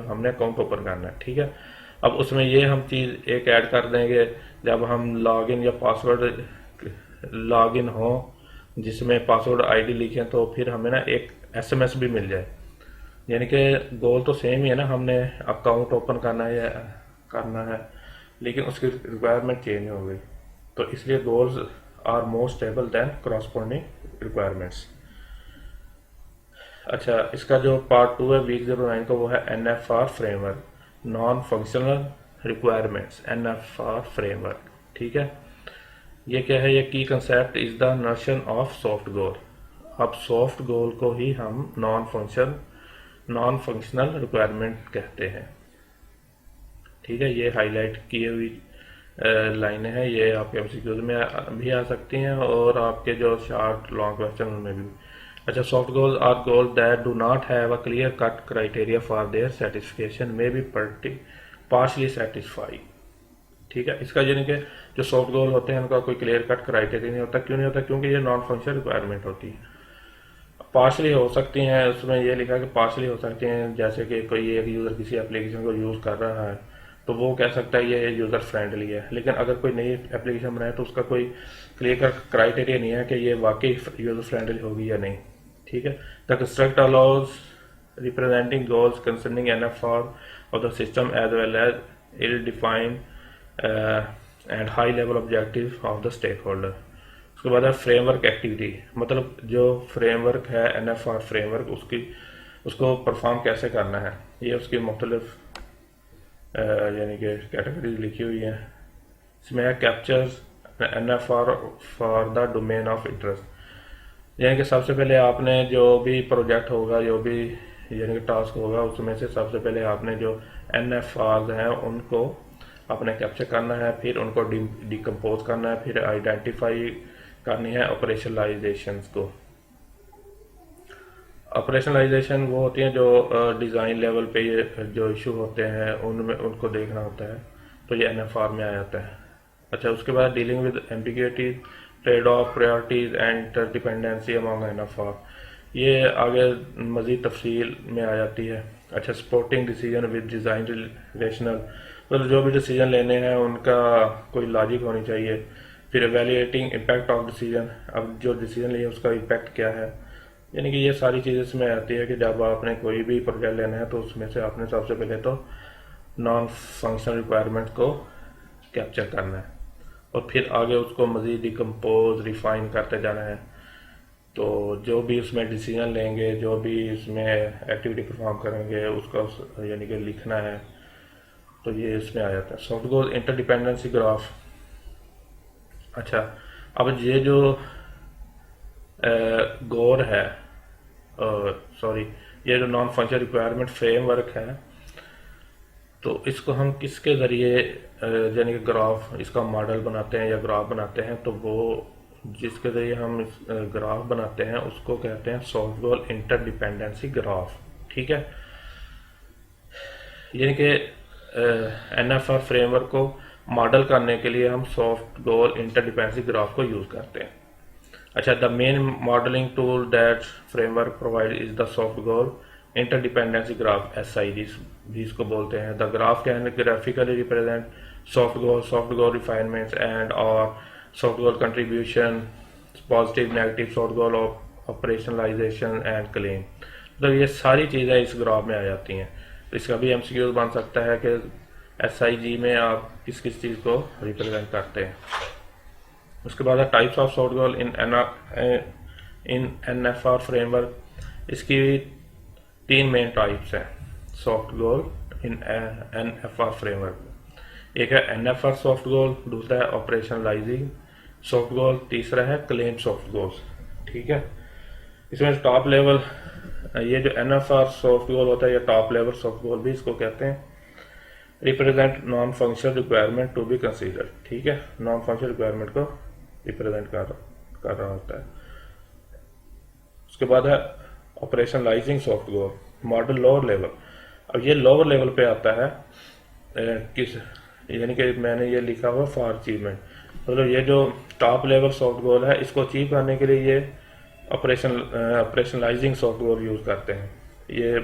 हमने अकाउंट ओपन करना है। ठीक है, अब उसमें ये हम चीज़ एक ऐड कर देंगे, जब हम लॉगिन या पासवर्ड लॉगिन हो जिसमें पासवर्ड आईडी लिखें तो फिर हमें ना एक एसएमएस भी मिल जाए। यानी कि गोल तो सेम ही है ना, हमने अकाउंट ओपन करना है लेकिन उसकी रिक्वायरमेंट चेंज हो गई। तो इसलिए goals are more stable than corresponding requirements. अच्छा, इसका जो पार्ट 2 है वीक 09 का, वो है NFR framework, non functional requirements, NFR framework. ठीक है, ये क्या है, ये की concept is the notion of soft goal. अब सॉफ्ट गोल को ही हम नॉन फंक्शनल रिक्वायरमेंट कहते हैं। ठीक है, ये हाईलाइट की हुई लाइनें हैं, ये आपके एमसीक्यूज में भी आ सकती हैं और आपके जो शॉर्ट लॉन्ग क्वेश्चन उनमें भी। अच्छा, soft goals are goals that do not have a clear cut criteria for their satisfaction may be partially satisfy. ठीक है, इसका यानी कि जो सॉफ्ट गोल होते हैं उनका कोई क्लियर कट क्राइटेरिया नहीं होता। क्यों नहीं होता? क्योंकि ये नॉन फंक्शनल रिक्वायरमेंट होती है। पार्शली हो सकती हैं, उसमें ये लिखा कि पार्शली हो सकती हैं, जैसे कि कोई एक यूज़र किसी एप्लीकेशन को यूज़ कर रहा है तो वो कह सकता है ये यूज़र फ्रेंडली है, लेकिन अगर कोई नई एप्लीकेशन बनाए तो उसका कोई क्लियर कट क्राइटेरिया नहीं है कि ये वाकई यूज़र फ्रेंडली होगी या नहीं। ठीक है, the construct allows representing goals concerning NFR of the system as well as ill defined and high level objective of the stakeholder. उसके बाद है फ्रेमवर्क एक्टिविटी, मतलब जो फ्रेमवर्क है NFR फ्रेमवर्क उसको परफॉर्म कैसे करना है, ये उसकी मुख्तलिफ यानी कि कैटेगरीज लिखी हुई हैं। इसमें है captures NFR for the domain of interest, यानी कि सबसे पहले आपने जो भी प्रोजेक्ट होगा, जो भी यानी कि टास्क होगा, उसमें से सबसे पहले आपने जो NFRs हैं उनको आपने कैप्चर करना है, फिर उनको डिकम्पोज करना है, फिर आइडेंटिफाई करनी है ऑपरेशनलाइजेशन को। ऑपरेशनलाइजेशन वो होती हैं जो डिज़ाइन लेवल पे ये जो इशू होते हैं उनमें उनको देखना होता है, तो ये NFR में आ जाता है। अच्छा, उसके बाद dealing with ambiguity, trade off, priorities and interdependency among NFR, ये आगे मज़ीद तफसील में आ जाती है। अच्छा, supporting decision with design relational, मतलब जो भी डिसीजन लेने हैं उनका कोई लॉजिक होनी चाहिए। फिर एवेल्युएटिंग इम्पैक्ट ऑफ डिसीजन, अब जो डिसीजन लिया उसका इम्पैक्ट क्या है, यानी कि ये सारी चीज़ें इसमें आती है कि जब आपने कोई भी प्रोजेक्ट लेना है तो उसमें से आपने सबसे पहले तो नॉन फंक्शनल रिक्वायरमेंट को कैप्चर करना है और फिर आगे उसको मज़ीद डिकम्पोज रिफाइन करते जाना है। तो जो भी उसमें डिसीजन लेंगे, जो भी इसमें एक्टिविटी परफॉर्म करेंगे, उसका यानी कि लिखना है, तो ये इसमें आ जाता है। Soft goal interdependency graph. अच्छा, अब ये जो गोर है, सॉरी, ये जो नॉन फंक्शनल रिक्वायरमेंट फ्रेमवर्क है, तो इसको हम किसके ज़रिए यानी कि ग्राफ, इसका मॉडल बनाते हैं या ग्राफ बनाते हैं, तो वो जिसके ज़रिए हम इस ग्राफ बनाते हैं उसको कहते हैं सॉफ्ट गोल इंटरडिपेंडेंसी ग्राफ। ठीक है, यानी कि NFR फ्रेमवर्क को मॉडल करने के लिए हम सॉफ्ट गोल इंटरडिपेंडेंसी ग्राफ को यूज़ करते हैं। अच्छा, the main modelling tool that framework provide is the soft goal interdependency graph, SI भी इसको बोलते हैं। The graph can graphically represent soft goal refinements and और soft goal contribution, positive negative soft goal operationalisation and claim, तो ये सारी चीज़ें इस ग्राफ में आ जाती हैं। तो इसका भी MCQ बन सकता है कि SIG में आप किस किस चीज़ को रिप्रेजेंट करते हैं। उसके बाद है types of soft goal in NFR framework, इसकी 3 मेन टाइप्स हैं सॉफ्ट गोल इन NFR फ्रेमवर्क। एक है NFR सॉफ्ट गोल, दूसरा है ऑपरेशनलाइजिंग सॉफ्ट गोल, तीसरा है क्लेम सॉफ्ट गोल्स। ठीक है, इसमें टॉप लेवल, ये जो NFR सॉफ्ट गोल होता है या टॉप लेवल सॉफ्ट गोल भी इसको कहते हैं, represent non functional requirement to be consider. ठीक है, नॉन फंक्शनल रिक्वायरमेंट को रिप्रेजेंट कर रहा होता है। उसके बाद है operationalising soft goal, model lower level. अब ये लोअर लेवल पे आता है किस, यानी कि मैंने ये लिखा हुआ फॉर अचीवमेंट, मतलब ये जो टॉप लेवल सॉफ्ट गोल है इसको अचीव करने के लिए ये ऑपरेशनलाइजिंग सॉफ्ट गोल यूज़ करते हैं। ये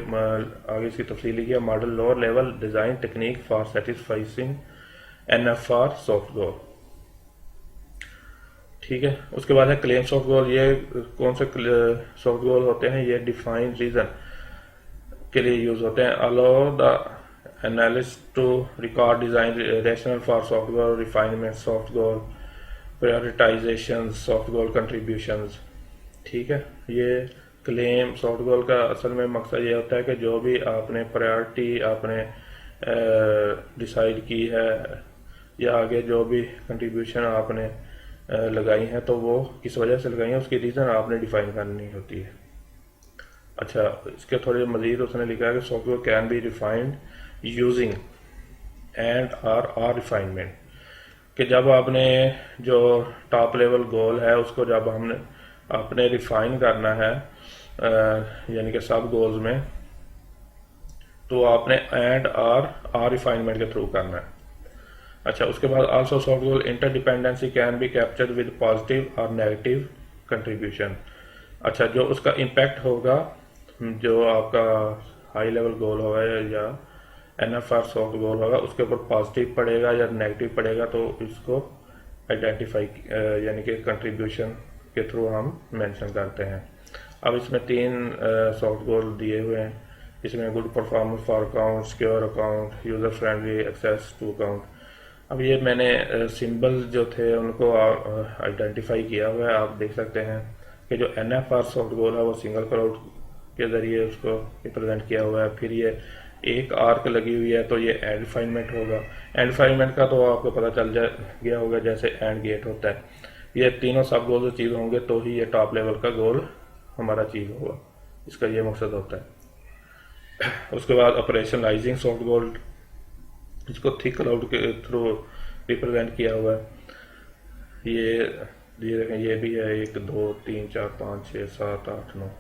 आगे इसकी तफसील लिखी है, model lower level design technique for satisfying NFR soft goal. ठीक है, उसके बाद है क्लेम सॉफ्ट गोल। ये कौन से सॉफ्ट गोल होते हैं, ये डिफाइंड रीजन के लिए यूज होते हैं। Allow the analyst to record design rationale for soft goal, refinement soft goal, prioritisation soft goal contributions. ठीक है, ये क्लेम सॉफ्ट गोल का असल में मकसद ये होता है कि जो भी आपने प्रायोरिटी आपने डिसाइड की है या आगे जो भी कंट्रीब्यूशन आपने लगाई हैं, तो वो किस वजह से लगाई हैं उसकी रीज़न आपने डिफाइन करनी होती है। अच्छा, इसके थोड़े मज़ीद उसने लिखा है कि software can be refined using and or refinement, कि जब आपने जो टॉप लेवल गोल है उसको जब हमने आपने रिफाइन करना है यानी कि सब गोल्स में, तो आपने एंड आर रिफाइनमेंट के थ्रू करना है। अच्छा, उसके बाद also soft goal interdependency can be captured with positive और नेगेटिव कंट्रीब्यूशन। अच्छा, जो उसका इम्पैक्ट होगा, जो आपका हाई लेवल गोल होगा या NFR सॉफ्ट गोल होगा, उसके ऊपर पॉजिटिव पड़ेगा या नेगेटिव पड़ेगा, तो इसको आइडेंटिफाई यानी कि कंट्रीब्यूशन के थ्रू हम मेंशन करते हैं। अब इसमें 3 सॉफ्ट गोल दिए हुए हैं। इसमें good performance for account, secure account, user friendly access to account. अब ये मैंने सिंबल्स जो थे उनको आइडेंटिफाई किया हुआ है। आप देख सकते हैं कि जो NFR सॉफ्ट गोल है वो सिंगल क्राउड के ज़रिए उसको रिप्रेजेंट किया हुआ है। फिर ये एक आर्क लगी हुई है, तो ये एंड रिफाइनमेंट होगा। एंड रिफाइनमेंट का तो आपको पता चल गया होगा, जैसे एंड गेट होता है। ये तीनों सब गोल अचीव होंगे तो ही ये टॉप लेवल का गोल हमारा अचीव होगा, इसका ये मकसद होता है। उसके बाद ऑपरेशनलाइजिंग सॉफ्ट गोल, इसको थिक क्लाउड के थ्रू रिप्रेजेंट किया हुआ है। ये देखें, ये भी है 1 2 3 4 5 6 7 8 9,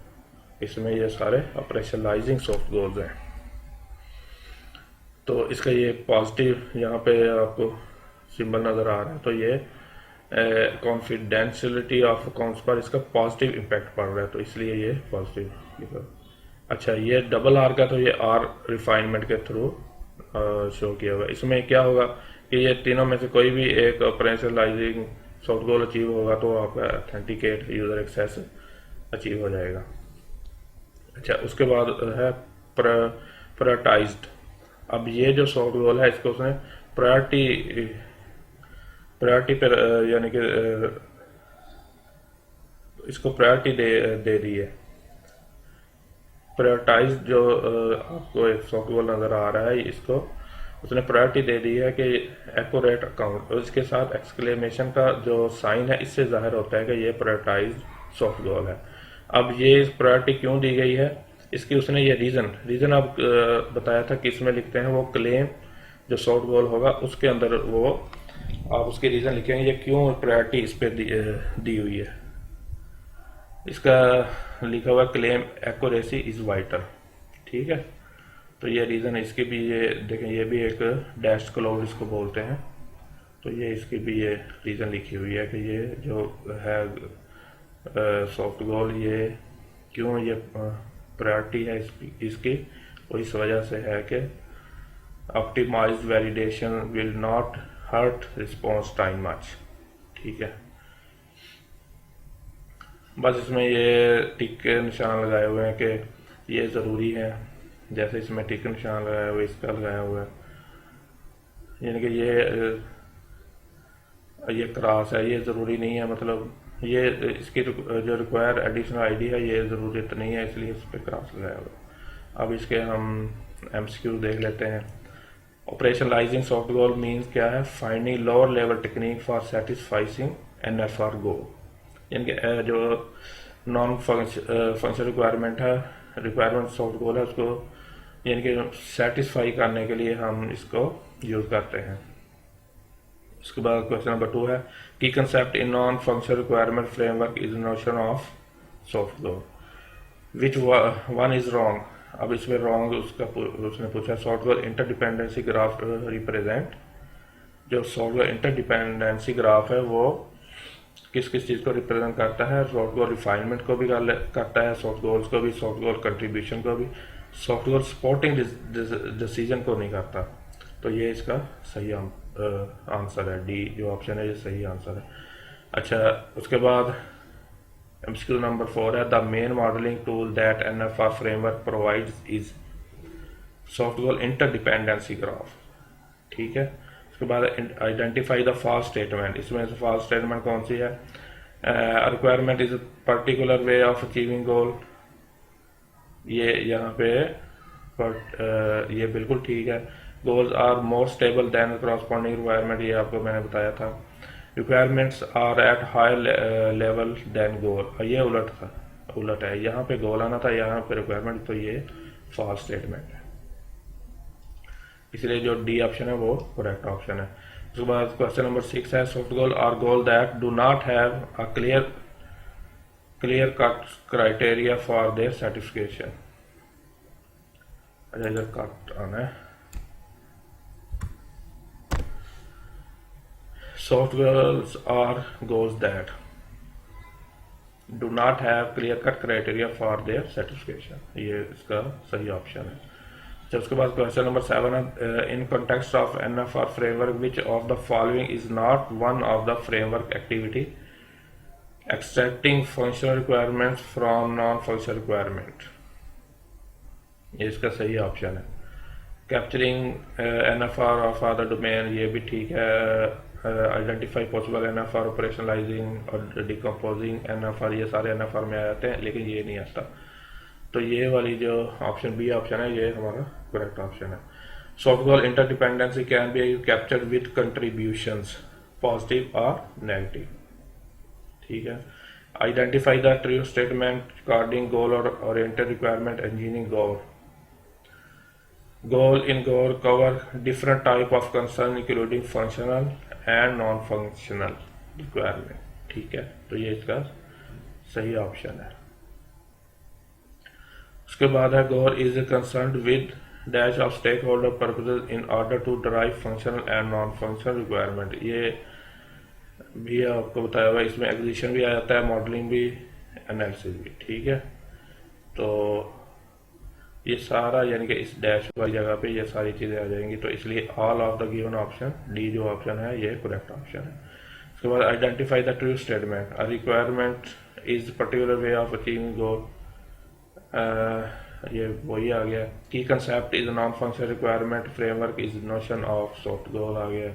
इसमें ये सारे ऑपरेशनलाइजिंग सॉफ्ट गोल्स हैं। तो इसका ये पॉजिटिव यहाँ पे आपको सिंबल नज़र आ रहा है, तो ये कॉन्फिडेंशियलिटी ऑफ अकाउंट्स पर इसका पॉजिटिव इम्पैक्ट पड़ रहा है, तो इसलिए ये पॉजिटिव लिखा। अच्छा, ये डबल आर का, तो ये आर रिफाइनमेंट के थ्रू शो किया हुआ है। इसमें क्या होगा कि ये तीनों में से कोई भी एक ऑपरेशनलाइजिंग सॉफ्ट गोल अचीव होगा तो आपका ऑथेंटिकेट यूज़र एक्सेस अचीव हो जाएगा। अच्छा, उसके बाद है प्रायोरिटाइज्ड। अब ये जो सॉफ्ट गोल है इसको उसने प्रायोरिटी पर यानी कि इसको प्रायोरिटी दे दी है। प्रायोरिटाइज जो आपको एक सॉफ्ट गोल नज़र आ रहा है, इसको उसने प्रायोरिटी दे दी है कि एक्यूरेट अकाउंट, और इसके साथ एक्सक्लेमेशन का जो साइन है इससे जाहिर होता है कि ये प्रायोरिटाइज सॉफ्ट गोल है। अब ये प्रायोरिटी क्यों दी गई है, इसकी उसने ये रीज़न अब बताया था कि इसमें लिखते हैं वो क्लेम जो सॉफ्ट गोल होगा उसके अंदर वो आप उसके रीज़न लिखेंगे ये क्यों प्रायोरिटी इस पर दी हुई है। इसका लिखा हुआ क्लेम एक्यूरेसी इज़ वाइटल, ठीक है। तो ये रीज़न इसकी भी, ये देखें, ये भी एक डैश क्लाउड इसको बोलते हैं, तो ये इसकी भी ये रीज़न लिखी हुई है कि ये जो है सॉफ्ट गोल ये क्यों ये प्रायोरिटी है इसकी, वो इस वजह से है कि optimised validation will not hurt response time much, ठीक है। बस इसमें ये टिक के निशान लगाए हुए हैं कि ये ज़रूरी है, जैसे इसमें टिक निशान लगाया हुआ है, इसका लगाया हुआ है, यानी कि ये क्रॉस है, ये ज़रूरी नहीं है, मतलब ये इसकी जो रिक्वायर एडिशनल आईडी है ये ज़रूरत नहीं है, इसलिए इस पर क्रॉस लगाया हुआ है। अब इसके हम MCQ देख लेते हैं। ऑपरेशनलाइजिंग सॉफ्ट गोल मीन्स क्या है, finding lower level technique for satisficing NFR goal, यानी कि जो non function requirement soft goal है उसको यानी कि सेटिस्फाई करने के लिए हम इसको यूज़ करते हैं। उसके बाद क्वेश्चन नंबर 2 है की concept in non function requirement framework is notion of soft goal, which one is wrong. अब इसमें रॉन्ग उसने पूछा, soft goal interdependency graph represent, जो सॉफ्ट गोल इंटरडिपेंडेंसी ग्राफ है वो किस किस चीज़ को रिप्रेजेंट करता है, सॉफ्ट गोल रिफाइनमेंट को भी करता है, सॉफ्ट गोल्स को भी, सॉफ्ट गोल कंट्रीब्यूशन को भी, सॉफ्ट गोल सपोर्टिंग डिसीजन को नहीं करता। तो ये इसका सही आंसर है, डी जो ऑप्शन है ये सही आंसर है। अच्छा, उसके बाद MCQ नंबर 4 है the main modelling tool that NFR framework provides is soft goal interdependency graph, ठीक है। उसके बाद आइडेंटिफाई द फॉल्स स्टेटमेंट, इसमें से फॉल्स स्टेटमेंट कौन सी है, requirement is particular way of achieving goal, ये यहाँ पे ये बिल्कुल ठीक है। Goals are more stable than corresponding requirement, ये आपको मैंने बताया था। Requirements are at high level than goal, ये उलट है, यहाँ पे गोल आना था, यहाँ पे रिक्वायरमेंट, तो ये फॉल्स स्टेटमेंट है, इसलिए जो डी ऑप्शन है वो करेक्ट ऑप्शन है। उसके बाद क्वेश्चन नंबर 6 है, soft goal are goal that do not have a clear cut criteria for their certification. अच्छा, इधर कट आना है। Soft goals are goals that do not have clear cut criteria for their satisfaction, ये इसका सही option है। जब उसके बाद क्वेश्चन नंबर 7 है, in context of NFR framework which of the following is not one of the framework activity extracting functional requirements from non functional requirement, ये इसका सही ऑप्शन है। Capturing NFR of other domain, ये भी ठीक है। Identify possible NFR, ऑपरेशनलाइजिंग और decomposing NFR, ये सारे NFR में आ जाते हैं, लेकिन ये नहीं आता, तो ये वाली जो ऑप्शन बी ऑप्शन है ये हमारा करेक्ट ऑप्शन है। Soft goal interdependency can be captured with contributions positive और नेगेटिव, ठीक है। Identify the true statement regarding goal और oriented requirement engineering goal. Goal in goal cover different type of concern including functional and non-functional requirement, ठीक है, तो ये इसका सही ऑप्शन है। उसके बाद है goal is concerned with dash of stakeholder purposes in order to drive functional and non functional requirement, ये भी आपको बताया हुआ, इसमें एग्जीक्यूशन भी आ जाता है, मॉडलिंग भी, एनालिसिस भी, ठीक है। तो ये सारा यानी कि इस डैश वाली जगह पे ये सारी चीज़ें आ जाएंगी, तो इसलिए all of the given option, D जो ऑप्शन है ये करेक्ट ऑप्शन है। उसके बाद identify the true statement, a requirement is particular way of achieving goal, ये वही आ गया। की concept is non functional requirement framework is notion of soft goal आ गया।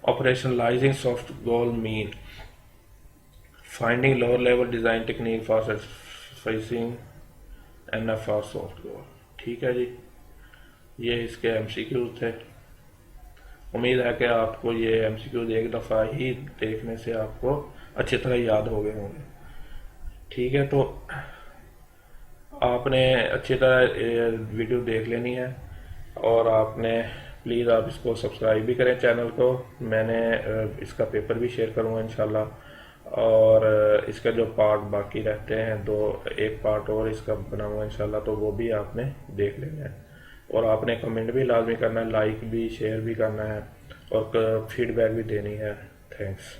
Operationalising soft goal mean finding lower level design technique for satisfying NFR soft goal, ठीक है जी, ये इसके MCQ थे। उम्मीद है कि आपको ये MCQ एक दफ़ा ही देखने से आपको अच्छी तरह याद हो गए होंगे, ठीक है। तो आपने अच्छी तरह वीडियो देख लेनी है, और आपने प्लीज़ आप इसको सब्सक्राइब भी करें चैनल को, मैंने इसका पेपर भी शेयर करूँगा इंशाल्लाह, और इसका जो पार्ट बाकी रहते हैं एक पार्ट और इसका बना हुआ इंशाल्लाह, तो वो भी आपने देख लेना है, और आपने कमेंट भी लाजमी करना है, लाइक भी, शेयर भी करना है, और फीडबैक भी देनी है। थैंक्स।